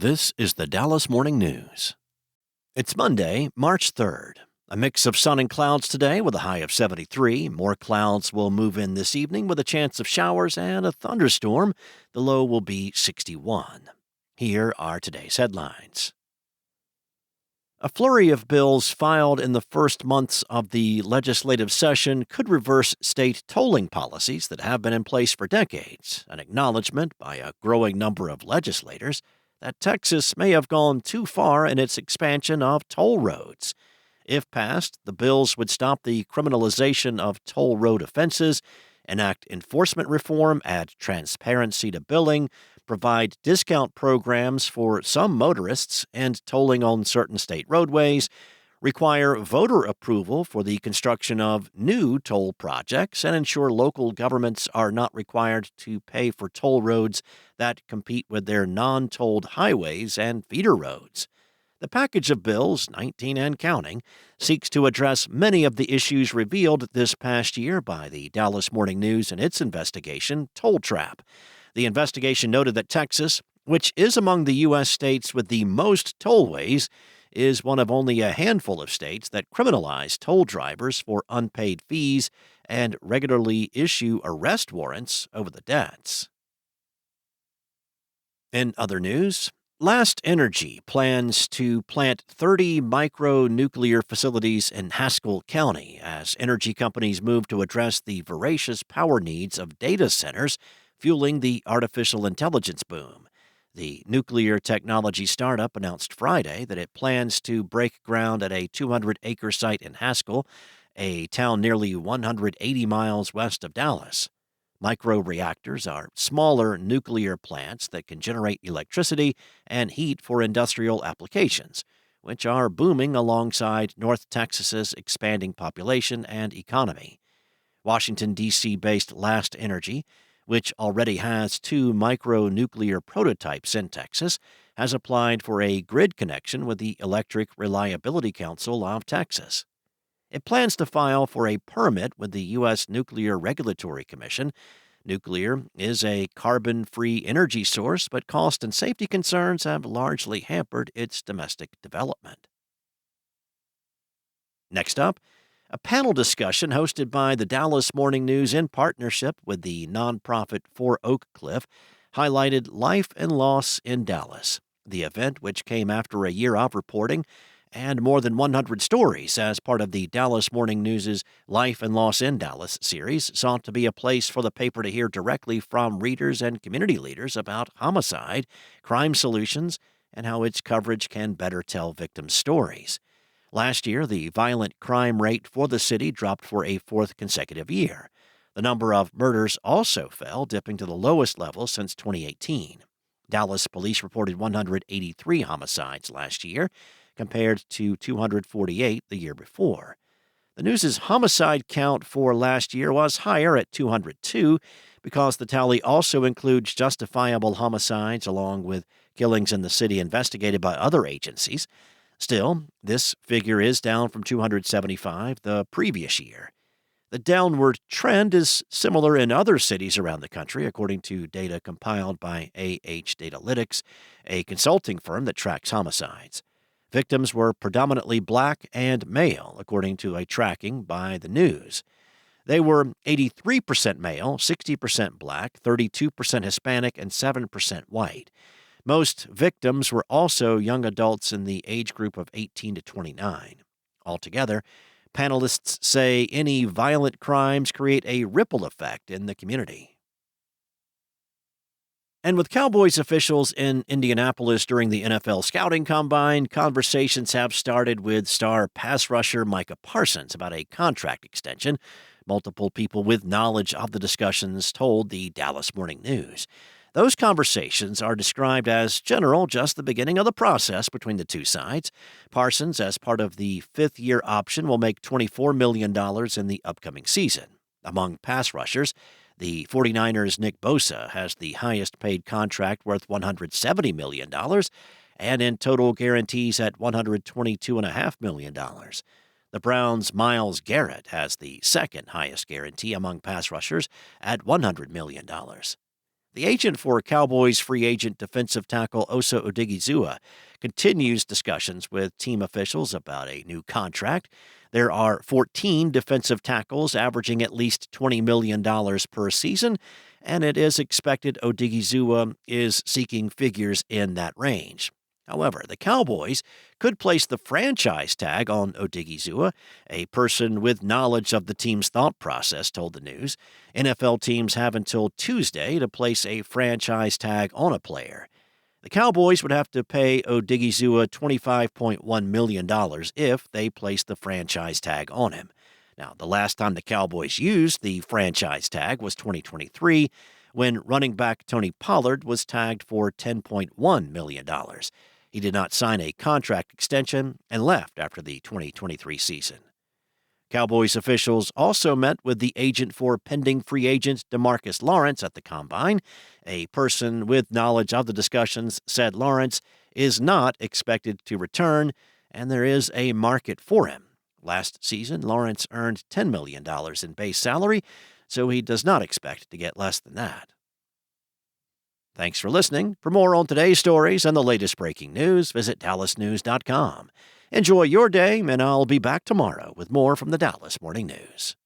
This is the Dallas Morning News. It's Monday, March 3rd. A mix of sun and clouds today with a high of 73. More clouds will move in this evening with a chance of showers and a thunderstorm. The low will be 61. Here are today's headlines. A flurry of bills filed in the first months of the legislative session could reverse state tolling policies that have been in place for decades, an acknowledgment by a growing number of legislators that Texas may have gone too far in its expansion of toll roads. If passed, the bills would stop the criminalization of toll road offenses, enact enforcement reform, add transparency to billing, provide discount programs for some motorists and tolling on certain state roadways, require voter approval for the construction of new toll projects, and ensure local governments are not required to pay for toll roads that compete with their non-tolled highways and feeder roads. The package of bills, 19 and counting, seeks to address many of the issues revealed this past year by the Dallas Morning News in its investigation, Toll Trap. The investigation noted that Texas, which is among the U.S. states with the most tollways, is one of only a handful of states that criminalize toll drivers for unpaid fees and regularly issue arrest warrants over the debts. In other news, Last Energy plans to plant 30 micronuclear facilities in Haskell County as energy companies move to address the voracious power needs of data centers fueling the artificial intelligence boom. The nuclear technology startup announced Friday that it plans to break ground at a 200-acre site in Haskell, a town nearly 180 miles west of Dallas. Microreactors are smaller nuclear plants that can generate electricity and heat for industrial applications, which are booming alongside North Texas's expanding population and economy. Washington, D.C.-based Last Energy, which already has 2 micronuclear prototypes in Texas, has applied for a grid connection with the Electric Reliability Council of Texas. It plans to file for a permit with the U.S. Nuclear Regulatory Commission. Nuclear is a carbon-free energy source, but cost and safety concerns have largely hampered its domestic development. Next up, a panel discussion hosted by the Dallas Morning News in partnership with the nonprofit For Oak Cliff highlighted life and loss in Dallas. The event, which came after a year of reporting and more than 100 stories as part of the Dallas Morning News' Life and Loss in Dallas series, sought to be a place for the paper to hear directly from readers and community leaders about homicide, crime solutions, and how its coverage can better tell victims' stories. Last year, the violent crime rate for the city dropped for a 4th consecutive year. The number of murders also fell, dipping to the lowest level since 2018. Dallas police reported 183 homicides last year, compared to 248 the year before. The News's homicide count for last year was higher at 202 because the tally also includes justifiable homicides along with killings in the city investigated by other agencies. Still, this figure is down from 275 the previous year. The downward trend is similar in other cities around the country, according to data compiled by AH Datalytics, a consulting firm that tracks homicides. Victims were predominantly black and male, according to a tracking by the News. They were 83% male, 60% black, 32% Hispanic, and 7% white. Most victims were also young adults in the age group of 18 to 29. Altogether, panelists say any violent crimes create a ripple effect in the community. And with Cowboys officials in Indianapolis during the NFL scouting combine, conversations have started with star pass rusher Micah Parsons about a contract extension. Multiple people with knowledge of the discussions told the Dallas Morning News. Those conversations are described as general, just the beginning of the process between the two sides. Parsons, as part of the 5th-year option, will make $24 million in the upcoming season. Among pass rushers, the 49ers' Nick Bosa has the highest-paid contract worth $170 million, and in total guarantees at $122.5 million. The Browns' Myles Garrett has the second highest guarantee among pass rushers at $100 million. The agent for Cowboys free agent defensive tackle Osa Odighizuwa continues discussions with team officials about a new contract. There are 14 defensive tackles averaging at least $20 million per season, and it is expected Odighizuwa is seeking figures in that range. However, the Cowboys could place the franchise tag on Odighizuwa, a person with knowledge of the team's thought process told the news. NFL teams have until Tuesday to place a franchise tag on a player. The Cowboys would have to pay Odighizuwa $25.1 million if they place the franchise tag on him. Now, the last time the Cowboys used the franchise tag was 2023, when running back Tony Pollard was tagged for $10.1 million. He did not sign a contract extension and left after the 2023 season. Cowboys officials also met with the agent for pending free agent DeMarcus Lawrence at the Combine. A person with knowledge of the discussions said Lawrence is not expected to return, and there is a market for him. Last season, Lawrence earned $10 million in base salary, so he does not expect to get less than that. Thanks for listening. For more on today's stories and the latest breaking news, visit dallasnews.com. Enjoy your day, and I'll be back tomorrow with more from the Dallas Morning News.